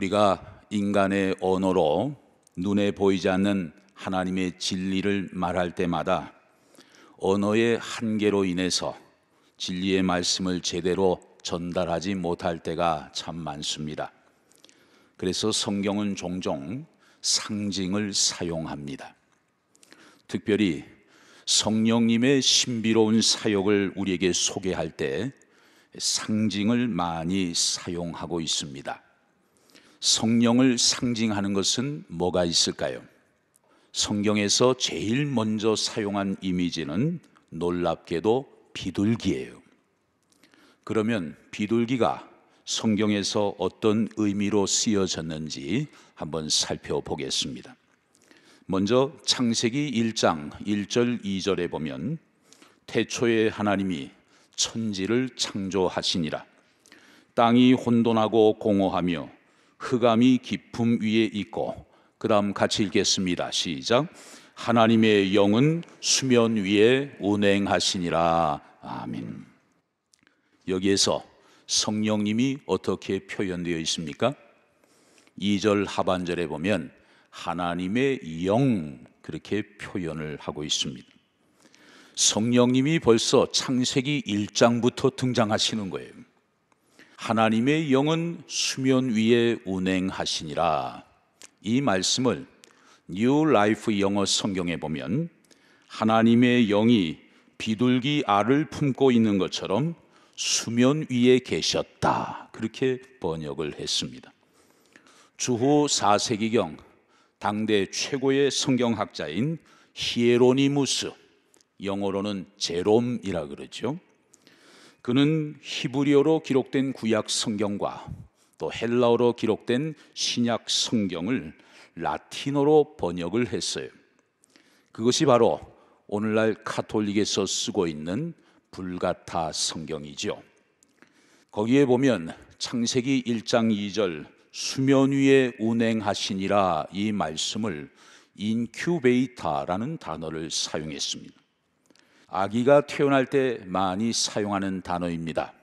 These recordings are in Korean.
우리가 인간의 언어로 눈에 보이지 않는 하나님의 진리를 말할 때마다 언어의 한계로 인해서 진리의 말씀을 제대로 전달하지 못할 때가 참 많습니다. 그래서 성경은 종종 상징을 사용합니다. 특별히 성령님의 신비로운 사역을 우리에게 소개할 때 상징을 많이 사용하고 있습니다. 성령을 상징하는 것은 뭐가 있을까요? 성경에서 제일 먼저 사용한 이미지는 놀랍게도 비둘기예요. 그러면 비둘기가 성경에서 어떤 의미로 쓰여졌는지 한번 살펴보겠습니다. 먼저 창세기 1장 1절 2절에 보면 태초에 하나님이 천지를 창조하시니라. 땅이 혼돈하고 공허하며 흑암이 깊음 위에 있고, 그 다음 같이 읽겠습니다. 시작. 하나님의 영은 수면 위에 운행하시니라. 아멘. 여기에서 성령님이 어떻게 표현되어 있습니까? 2절 하반절에 보면 하나님의 영, 그렇게 표현을 하고 있습니다. 성령님이 벌써 창세기 1장부터 등장하시는 거예요. 하나님의 영은 수면 위에 운행하시니라. 이 말씀을 뉴 라이프 영어 성경에 보면 하나님의 영이 비둘기 알을 품고 있는 것처럼 수면 위에 계셨다, 그렇게 번역을 했습니다. 주후 4세기경 당대 최고의 성경학자인 히에로니무스, 영어로는 제롬이라 그러죠. 그는 히브리어로 기록된 구약 성경과 또 헬라어로 기록된 신약 성경을 라틴어로 번역을 했어요. 그것이 바로 오늘날 카톨릭에서 쓰고 있는 불가타 성경이죠. 거기에 보면 창세기 1장 2절 수면 위에 운행하시니라, 이 말씀을 인큐베이터라는 단어를 사용했습니다. 아기가 태어날 때 많이 사용하는 단어입니다.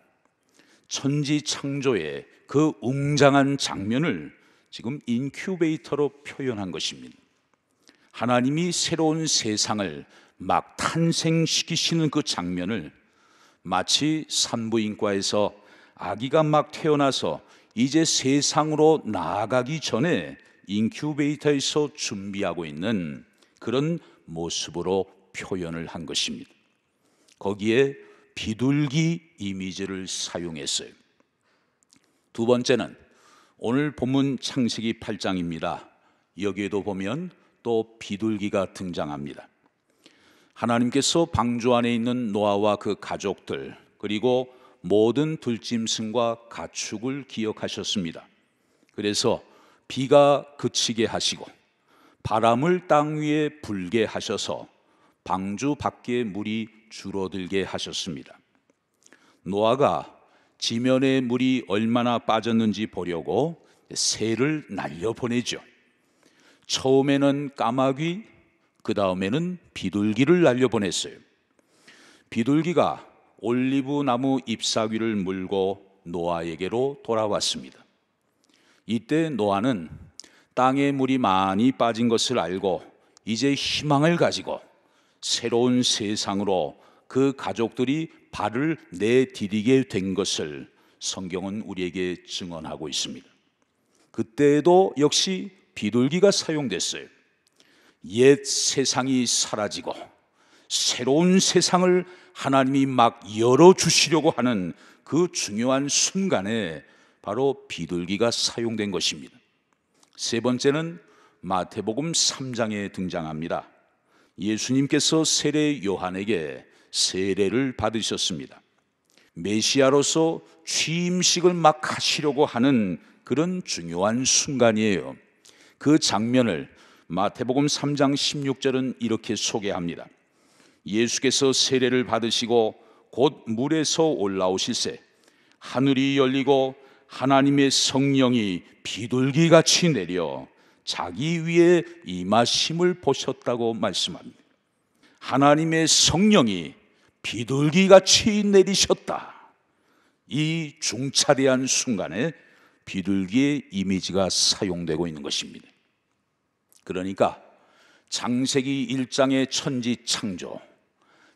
천지 창조의 그 웅장한 장면을 지금 인큐베이터로 표현한 것입니다. 하나님이 새로운 세상을 막 탄생시키시는 그 장면을 마치 산부인과에서 아기가 막 태어나서 이제 세상으로 나아가기 전에 인큐베이터에서 준비하고 있는 그런 모습으로 표현을 한 것입니다. 거기에 비둘기 이미지를 사용했어요. 두 번째는 오늘 본문 창세기 8장입니다. 여기에도 보면 또 비둘기가 등장합니다. 하나님께서 방주 안에 있는 노아와 그 가족들, 그리고 모든 들짐승과 가축을 기억하셨습니다. 그래서 비가 그치게 하시고 바람을 땅 위에 불게 하셔서 방주 밖에 물이 줄어들게 하셨습니다. 노아가 지면에 물이 얼마나 빠졌는지 보려고 새를 날려보내죠. 처음에는 까마귀, 그 다음에는 비둘기를 날려보냈어요. 비둘기가 올리브 나무 잎사귀를 물고 노아에게로 돌아왔습니다. 이때 노아는 땅에 물이 많이 빠진 것을 알고 이제 희망을 가지고 새로운 세상으로 그 가족들이 발을 내디디게 된 것을 성경은 우리에게 증언하고 있습니다. 그때에도 역시 비둘기가 사용됐어요. 옛 세상이 사라지고 새로운 세상을 하나님이 막 열어주시려고 하는 그 중요한 순간에 바로 비둘기가 사용된 것입니다. 세 번째는 마태복음 3장에 등장합니다. 예수님께서 세례 요한에게 세례를 받으셨습니다. 메시아로서 취임식을 막 하시려고 하는 그런 중요한 순간이에요. 그 장면을 마태복음 3장 16절은 이렇게 소개합니다. 예수께서 세례를 받으시고 곧 물에서 올라오실새 하늘이 열리고 하나님의 성령이 비둘기같이 내려 자기 위에 임하심을 보셨다고 말씀합니다. 하나님의 성령이 비둘기같이 내리셨다. 이 중차대한 순간에 비둘기의 이미지가 사용되고 있는 것입니다. 그러니까 창세기 1장의 천지 창조,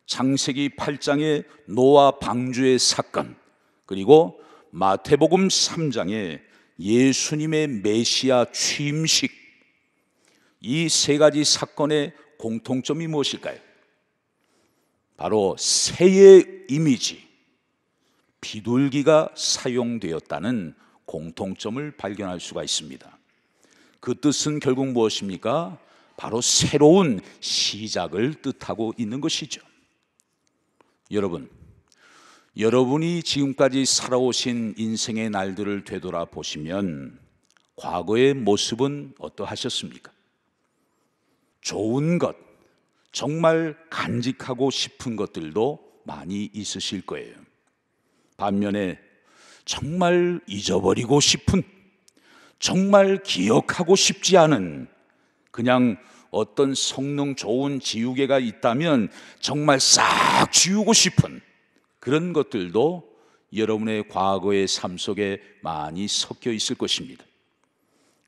창세기 8장의 노아 방주의 사건, 그리고 마태복음 3장의 예수님의 메시아 취임식, 이 세 가지 사건의 공통점이 무엇일까요? 바로 새의 이미지, 비둘기가 사용되었다는 공통점을 발견할 수가 있습니다. 그 뜻은 결국 무엇입니까? 바로 새로운 시작을 뜻하고 있는 것이죠. 여러분이 지금까지 살아오신 인생의 날들을 되돌아보시면 과거의 모습은 어떠하셨습니까? 좋은 것, 정말 간직하고 싶은 것들도 많이 있으실 거예요. 반면에 정말 잊어버리고 싶은, 정말 기억하고 싶지 않은, 그냥 어떤 성능 좋은 지우개가 있다면 정말 싹 지우고 싶은 그런 것들도 여러분의 과거의 삶 속에 많이 섞여 있을 것입니다.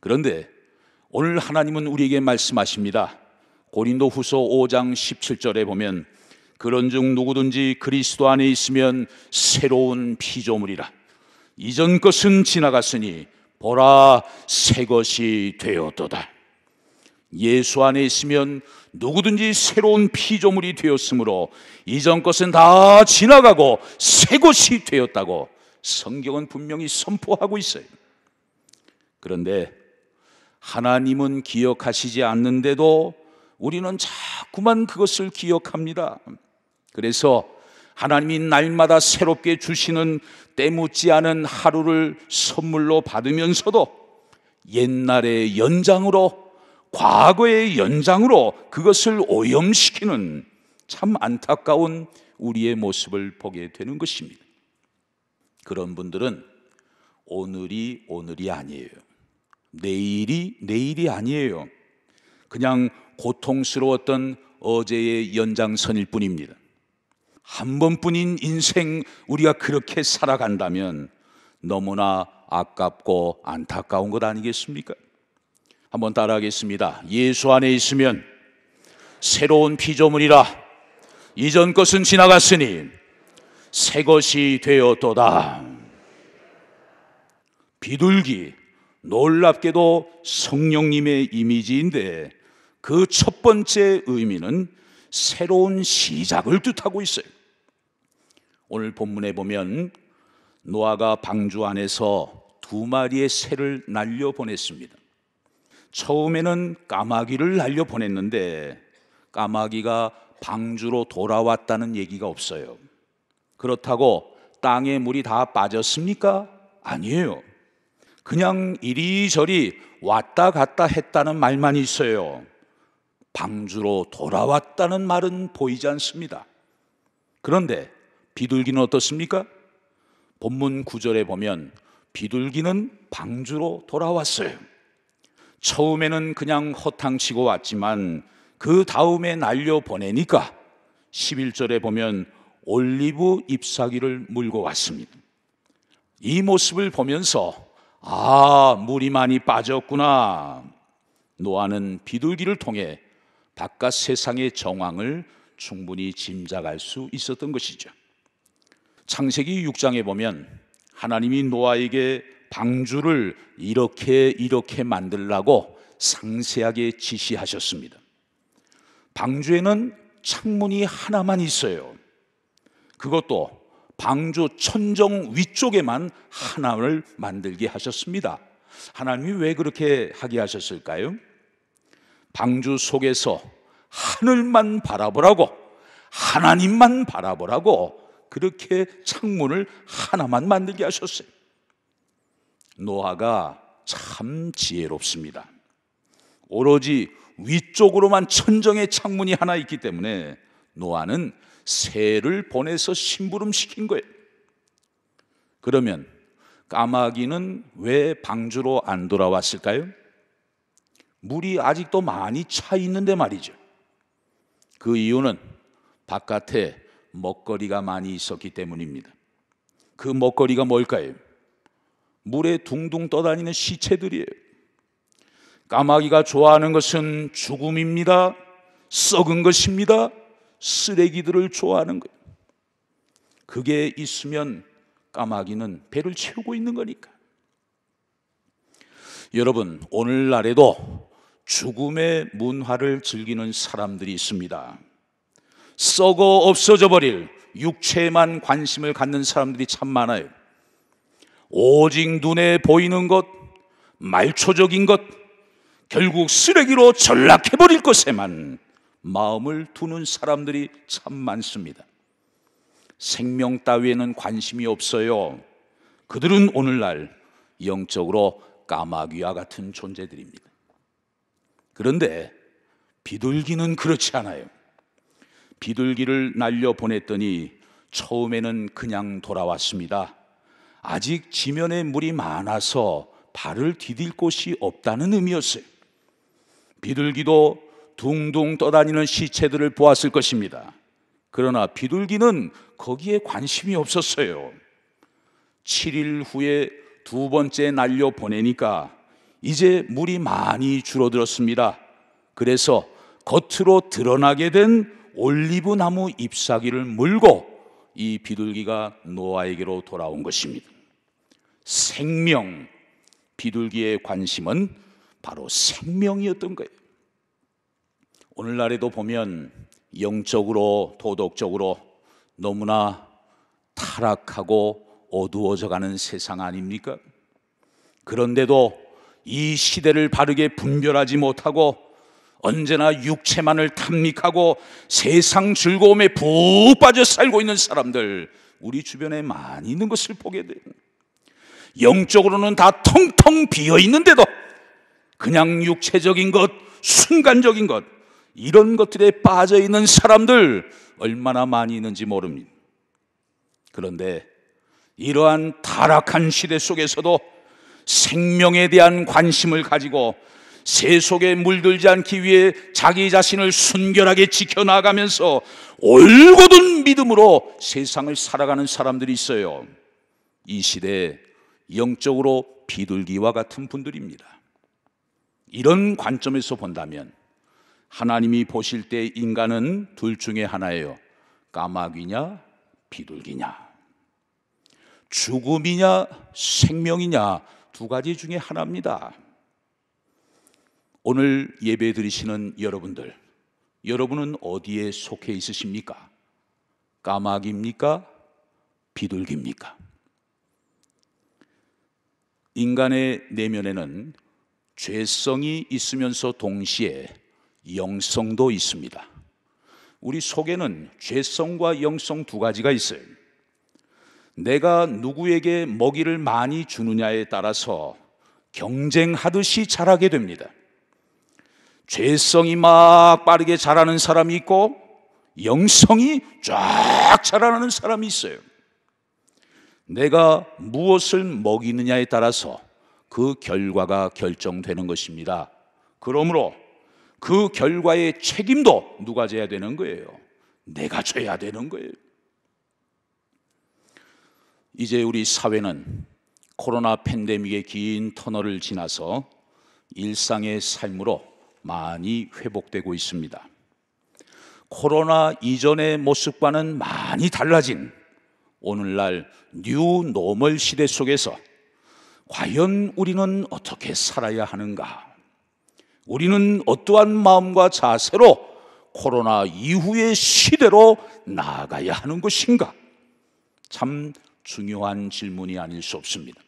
그런데 오늘 하나님은 우리에게 말씀하십니다. 고린도후서 5장 17절에 보면 그런즉 누구든지 그리스도 안에 있으면 새로운 피조물이라. 이전 것은 지나갔으니 보라 새 것이 되었도다. 예수 안에 있으면 누구든지 새로운 피조물이 되었으므로 이전 것은 다 지나가고 새 것이 되었다고 성경은 분명히 선포하고 있어요. 그런데 하나님은 기억하시지 않는데도 우리는 자꾸만 그것을 기억합니다. 그래서 하나님이 날마다 새롭게 주시는 때묻지 않은 하루를 선물로 받으면서도 옛날의 연장으로, 과거의 연장으로 그것을 오염시키는 참 안타까운 우리의 모습을 보게 되는 것입니다. 그런 분들은 오늘이 아니에요. 내일이 아니에요. 그냥 고통스러웠던 어제의 연장선일 뿐입니다. 한 번뿐인 인생 우리가 그렇게 살아간다면 너무나 아깝고 안타까운 것 아니겠습니까? 한번 따라하겠습니다. 예수 안에 있으면 새로운 피조물이라. 이전 것은 지나갔으니 새 것이 되었도다. 비둘기, 놀랍게도 성령님의 이미지인데 그 첫 번째 의미는 새로운 시작을 뜻하고 있어요. 오늘 본문에 보면 노아가 방주 안에서 2마리의 새를 날려보냈습니다. 처음에는 까마귀를 날려보냈는데 까마귀가 방주로 돌아왔다는 얘기가 없어요. 그렇다고 땅에 물이 다 빠졌습니까? 아니에요. 그냥 이리저리 왔다 갔다 했다는 말만 있어요. 방주로 돌아왔다는 말은 보이지 않습니다. 그런데 비둘기는 어떻습니까? 본문 9절에 보면 비둘기는 방주로 돌아왔어요. 처음에는 그냥 허탕치고 왔지만 그 다음에 날려보내니까 11절에 보면 올리브 잎사귀를 물고 왔습니다. 이 모습을 보면서 물이 많이 빠졌구나. 노아는 비둘기를 통해 바깥 세상의 정황을 충분히 짐작할 수 있었던 것이죠. 창세기 6장에 보면 하나님이 노아에게 방주를 이렇게 만들라고 상세하게 지시하셨습니다. 방주에는 창문이 하나만 있어요. 그것도 방주 천정 위쪽에만 하나를 만들게 하셨습니다. 하나님이 왜 그렇게 하게 하셨을까요? 방주 속에서 하늘만 바라보라고, 하나님만 바라보라고 그렇게 창문을 하나만 만들게 하셨어요. 노아가 참 지혜롭습니다. 오로지 위쪽으로만 천정의 창문이 하나 있기 때문에 노아는 새를 보내서 심부름시킨 거예요. 그러면 까마귀는 왜 방주로 안 돌아왔을까요? 물이 아직도 많이 차 있는데 말이죠. 그 이유는 바깥에 먹거리가 많이 있었기 때문입니다. 그 먹거리가 뭘까요? 물에 둥둥 떠다니는 시체들이에요. 까마귀가 좋아하는 것은 죽음입니다. 썩은 것입니다. 쓰레기들을 좋아하는 거예요. 그게 있으면 까마귀는 배를 채우고 있는 거니까. 여러분, 오늘날에도 죽음의 문화를 즐기는 사람들이 있습니다. 썩어 없어져 버릴 육체에만 관심을 갖는 사람들이 참 많아요. 오직 눈에 보이는 것, 말초적인 것, 결국 쓰레기로 전락해버릴 것에만 마음을 두는 사람들이 참 많습니다. 생명 따위에는 관심이 없어요. 그들은 오늘날 영적으로 까마귀와 같은 존재들입니다. 그런데 비둘기는 그렇지 않아요. 비둘기를 날려보냈더니 처음에는 그냥 돌아왔습니다. 아직 지면에 물이 많아서 발을 디딜 곳이 없다는 의미였어요. 비둘기도 둥둥 떠다니는 시체들을 보았을 것입니다. 그러나 비둘기는 거기에 관심이 없었어요. 7일 후에 두 번째 날려보내니까 이제 물이 많이 줄어들었습니다. 그래서 겉으로 드러나게 된 올리브 나무 잎사귀를 물고 이 비둘기가 노아에게로 돌아온 것입니다. 생명, 비둘기의 관심은 바로 생명이었던 거예요. 오늘날에도 보면 영적으로 도덕적으로 너무나 타락하고 어두워져 가는 세상 아닙니까? 그런데도 이 시대를 바르게 분별하지 못하고 언제나 육체만을 탐닉하고 세상 즐거움에 푹 빠져 살고 있는 사람들, 우리 주변에 많이 있는 것을 보게 돼요. 영적으로는 다 텅텅 비어 있는데도 그냥 육체적인 것, 순간적인 것, 이런 것들에 빠져 있는 사람들 얼마나 많이 있는지 모릅니다. 그런데 이러한 타락한 시대 속에서도 생명에 대한 관심을 가지고 세속에 물들지 않기 위해 자기 자신을 순결하게 지켜나가면서 올곧은 믿음으로 세상을 살아가는 사람들이 있어요. 이 시대에 영적으로 비둘기와 같은 분들입니다. 이런 관점에서 본다면 하나님이 보실 때 인간은 둘 중에 하나예요. 까마귀냐 비둘기냐, 죽음이냐 생명이냐, 두 가지 중에 하나입니다. 오늘 예배 드리시는 여러분들, 여러분은 어디에 속해 있으십니까? 까마귀입니까? 비둘기입니까? 인간의 내면에는 죄성이 있으면서 동시에 영성도 있습니다. 우리 속에는 죄성과 영성 두 가지가 있어요. 내가 누구에게 먹이를 많이 주느냐에 따라서 경쟁하듯이 자라게 됩니다. 죄성이 막 빠르게 자라는 사람이 있고 영성이 쫙 자라는 사람이 있어요. 내가 무엇을 먹이느냐에 따라서 그 결과가 결정되는 것입니다. 그러므로 그 결과의 책임도 누가 져야 되는 거예요? 내가 져야 되는 거예요. 이제 우리 사회는 코로나 팬데믹의 긴 터널을 지나서 일상의 삶으로 많이 회복되고 있습니다. 코로나 이전의 모습과는 많이 달라진 오늘날 뉴 노멀 시대 속에서 과연 우리는 어떻게 살아야 하는가? 우리는 어떠한 마음과 자세로 코로나 이후의 시대로 나아가야 하는 것인가? 참 중요한 질문이 아닐 수 없습니다.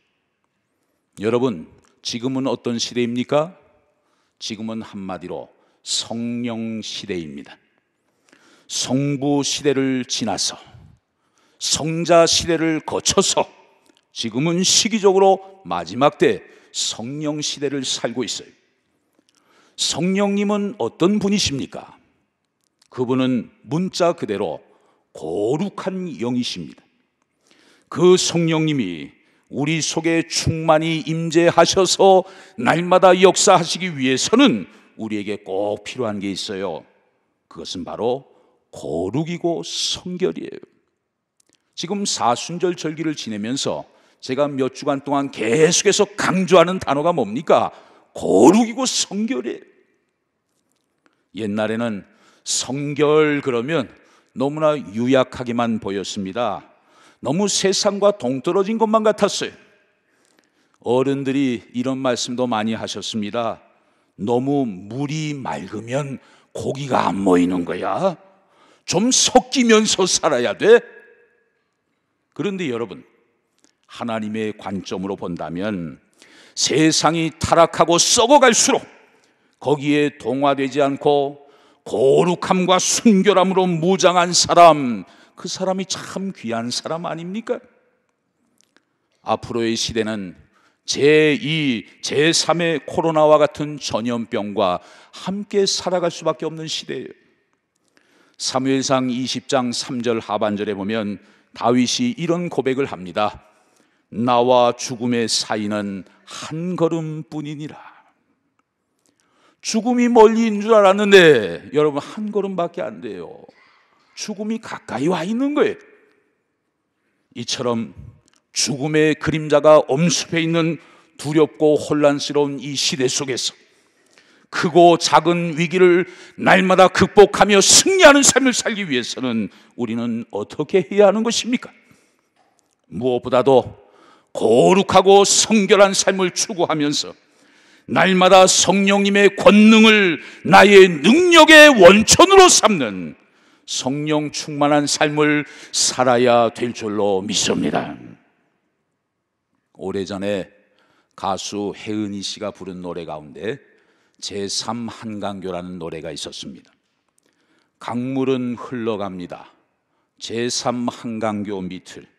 여러분, 지금은 어떤 시대입니까? 지금은 한마디로 성령 시대입니다. 성부 시대를 지나서 성자 시대를 거쳐서 지금은 시기적으로 마지막 때 성령 시대를 살고 있어요. 성령님은 어떤 분이십니까? 그분은 문자 그대로 거룩한 영이십니다. 그 성령님이 우리 속에 충만히 임재하셔서 날마다 역사하시기 위해서는 우리에게 꼭 필요한 게 있어요. 그것은 바로 거룩이고 성결이에요. 지금 사순절 절기를 지내면서 제가 몇 주간 동안 계속해서 강조하는 단어가 뭡니까? 거룩이고 성결이에요. 옛날에는 성결 그러면 너무나 유약하게만 보였습니다. 너무 세상과 동떨어진 것만 같았어요. 어른들이 이런 말씀도 많이 하셨습니다. 너무 물이 맑으면 고기가 안 모이는 거야. 좀 섞이면서 살아야 돼. 그런데 여러분, 하나님의 관점으로 본다면 세상이 타락하고 썩어갈수록 거기에 동화되지 않고 거룩함과 순결함으로 무장한 사람, 그 사람이 참 귀한 사람 아닙니까? 앞으로의 시대는 제2, 제3의 코로나와 같은 전염병과 함께 살아갈 수밖에 없는 시대예요. 사무엘상 20장 3절 하반절에 보면 다윗이 이런 고백을 합니다. 나와 죽음의 사이는 한 걸음뿐이니라. 죽음이 멀리 있는 줄 알았는데 여러분, 한 걸음밖에 안 돼요. 죽음이 가까이 와 있는 거예요. 이처럼 죽음의 그림자가 엄습해 있는 두렵고 혼란스러운 이 시대 속에서 크고 작은 위기를 날마다 극복하며 승리하는 삶을 살기 위해서는 우리는 어떻게 해야 하는 것입니까? 무엇보다도 거룩하고 성결한 삶을 추구하면서 날마다 성령님의 권능을 나의 능력의 원천으로 삼는 성령 충만한 삶을 살아야 될 줄로 믿습니다. 오래전에 가수 혜은이 씨가 부른 노래 가운데 제3 한강교라는 노래가 있었습니다. 강물은 흘러갑니다. 제3 한강교 밑을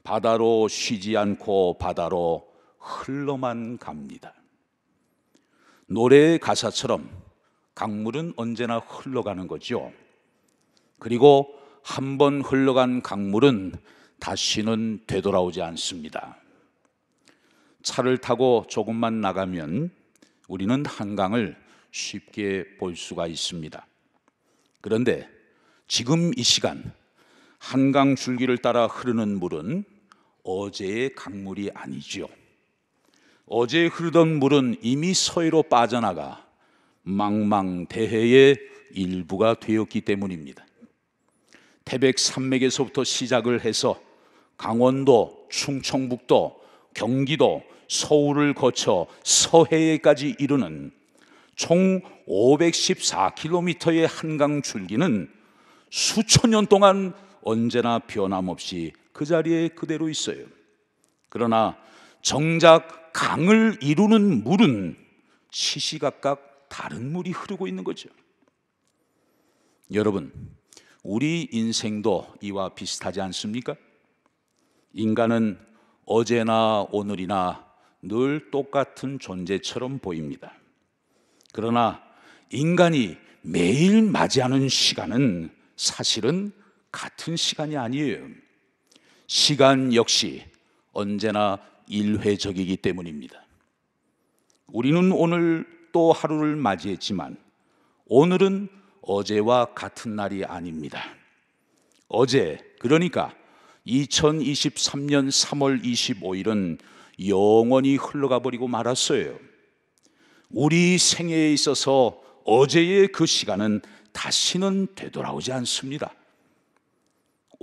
바다로 쉬지 않고 바다로 흘러만 갑니다. 노래의 가사처럼 강물은 언제나 흘러가는 거죠. 그리고 한번 흘러간 강물은 다시는 되돌아오지 않습니다. 차를 타고 조금만 나가면 우리는 한강을 쉽게 볼 수가 있습니다. 그런데 지금 이 시간 한강 줄기를 따라 흐르는 물은 어제의 강물이 아니죠. 어제 흐르던 물은 이미 서해로 빠져나가 망망대해의 일부가 되었기 때문입니다. 태백 산맥에서부터 시작을 해서 강원도, 충청북도, 경기도, 서울을 거쳐 서해에까지 이르는 총 514km의 한강 줄기는 수천 년 동안 언제나 변함없이 그 자리에 그대로 있어요. 그러나 정작 강을 이루는 물은 시시각각 다른 물이 흐르고 있는 거죠. 여러분, 우리 인생도 이와 비슷하지 않습니까? 인간은 어제나 오늘이나 늘 똑같은 존재처럼 보입니다. 그러나 인간이 매일 맞이하는 시간은 사실은 같은 시간이 아니에요. 시간 역시 언제나 일회적이기 때문입니다. 우리는 오늘 또 하루를 맞이했지만 오늘은 어제와 같은 날이 아닙니다. 어제, 그러니까 2023년 3월 25일은 영원히 흘러가 버리고 말았어요. 우리 생애에 있어서 어제의 그 시간은 다시는 되돌아오지 않습니다.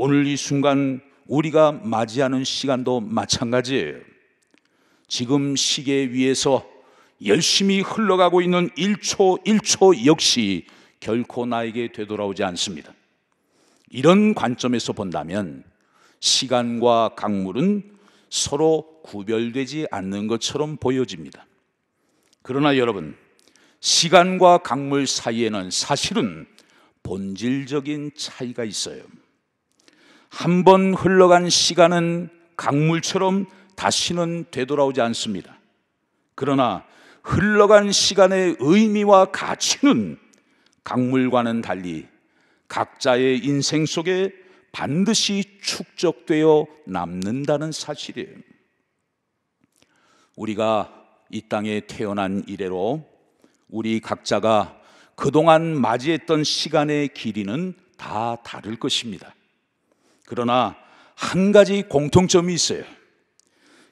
오늘 이 순간 우리가 맞이하는 시간도 마찬가지예요. 지금 시계 위에서 열심히 흘러가고 있는 1초 1초 역시 결코 나에게 되돌아오지 않습니다. 이런 관점에서 본다면 시간과 강물은 서로 구별되지 않는 것처럼 보여집니다. 그러나 여러분, 시간과 강물 사이에는 사실은 본질적인 차이가 있어요. 한 번 흘러간 시간은 강물처럼 다시는 되돌아오지 않습니다. 그러나 흘러간 시간의 의미와 가치는 강물과는 달리 각자의 인생 속에 반드시 축적되어 남는다는 사실이에요. 우리가 이 땅에 태어난 이래로 우리 각자가 그동안 맞이했던 시간의 길이는 다 다를 것입니다. 그러나 한 가지 공통점이 있어요.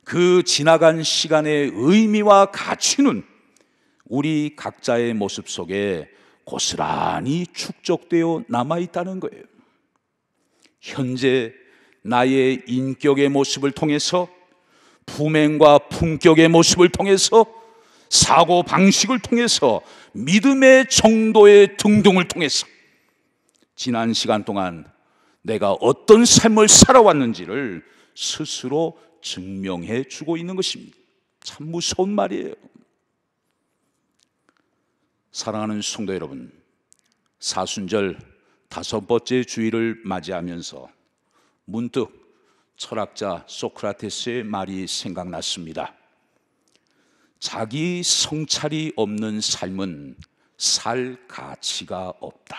그 지나간 시간의 의미와 가치는 우리 각자의 모습 속에 고스란히 축적되어 남아있다는 거예요. 현재 나의 인격의 모습을 통해서, 품행과 품격의 모습을 통해서, 사고 방식을 통해서, 믿음의 정도의 등등을 통해서 지난 시간 동안 내가 어떤 삶을 살아왔는지를 스스로 증명해 주고 있는 것입니다. 참 무서운 말이에요. 사랑하는 성도 여러분, 사순절 5번째 주일을 맞이하면서 문득 철학자 소크라테스의 말이 생각났습니다. 자기 성찰이 없는 삶은 살 가치가 없다.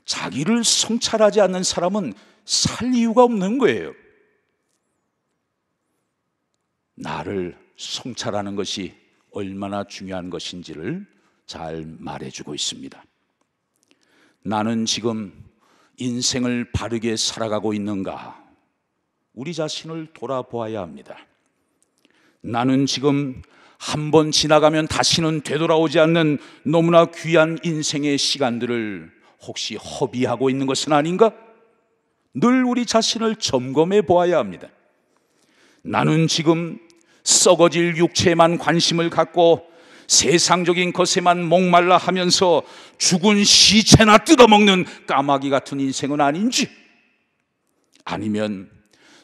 자기를 성찰하지 않는 사람은 살 이유가 없는 거예요. 나를 성찰하는 것이 얼마나 중요한 것인지를 잘 말해주고 있습니다. 나는 지금 인생을 바르게 살아가고 있는가? 우리 자신을 돌아보아야 합니다. 나는 지금 한 번 지나가면 다시는 되돌아오지 않는 너무나 귀한 인생의 시간들을 혹시 허비하고 있는 것은 아닌가? 늘 우리 자신을 점검해 보아야 합니다. 나는 지금 썩어질 육체에만 관심을 갖고 세상적인 것에만 목말라 하면서 죽은 시체나 뜯어먹는 까마귀 같은 인생은 아닌지, 아니면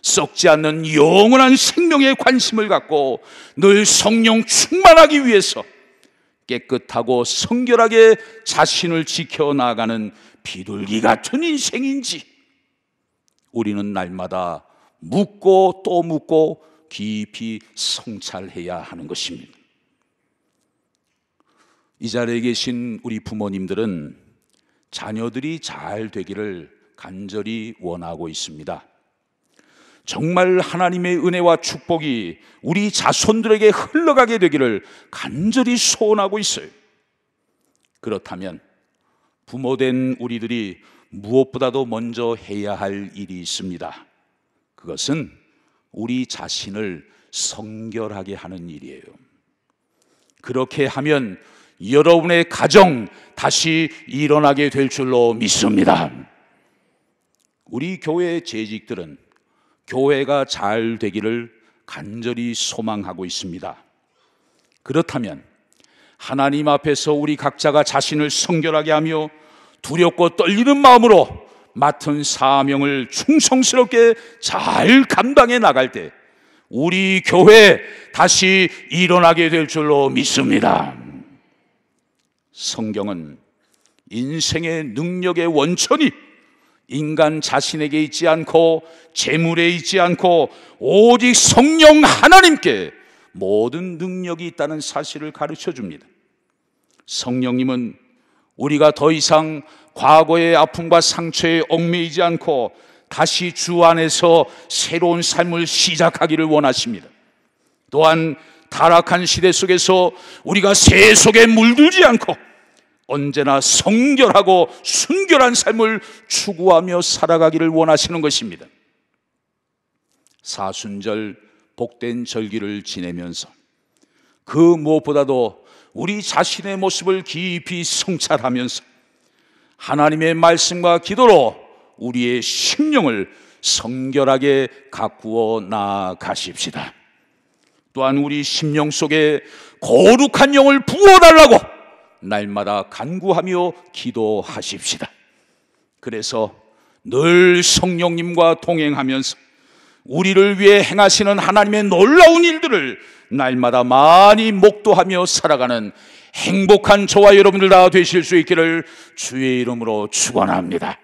썩지 않는 영원한 생명에 관심을 갖고 늘 성령 충만하기 위해서 깨끗하고 성결하게 자신을 지켜나가는 비둘기 같은 인생인지, 우리는 날마다 묻고 또 묻고 깊이 성찰해야 하는 것입니다. 이 자리에 계신 우리 부모님들은 자녀들이 잘 되기를 간절히 원하고 있습니다. 정말 하나님의 은혜와 축복이 우리 자손들에게 흘러가게 되기를 간절히 소원하고 있어요. 그렇다면 부모된 우리들이 무엇보다도 먼저 해야 할 일이 있습니다. 그것은 우리 자신을 성결하게 하는 일이에요. 그렇게 하면 여러분의 가정 다시 일어나게 될 줄로 믿습니다. 우리 교회의 재직들은 교회가 잘 되기를 간절히 소망하고 있습니다. 그렇다면 하나님 앞에서 우리 각자가 자신을 성결하게 하며 두렵고 떨리는 마음으로 맡은 사명을 충성스럽게 잘 감당해 나갈 때 우리 교회 다시 일어나게 될 줄로 믿습니다. 성경은 인생의 능력의 원천이 인간 자신에게 있지 않고 재물에 있지 않고 오직 성령 하나님께 모든 능력이 있다는 사실을 가르쳐 줍니다. 성령님은 우리가 더 이상 과거의 아픔과 상처에 얽매이지 않고 다시 주 안에서 새로운 삶을 시작하기를 원하십니다. 또한 타락한 시대 속에서 우리가 새 속에 물들지 않고 언제나 성결하고 순결한 삶을 추구하며 살아가기를 원하시는 것입니다. 사순절 복된 절기를 지내면서 그 무엇보다도 우리 자신의 모습을 깊이 성찰하면서 하나님의 말씀과 기도로 우리의 심령을 성결하게 가꾸어 나아가십시다. 또한 우리 심령 속에 거룩한 영을 부어달라고 날마다 간구하며 기도하십시다. 그래서 늘 성령님과 동행하면서 우리를 위해 행하시는 하나님의 놀라운 일들을 날마다 많이 목도하며 살아가는 행복한 저와 여러분들 다 되실 수 있기를 주의 이름으로 축원합니다.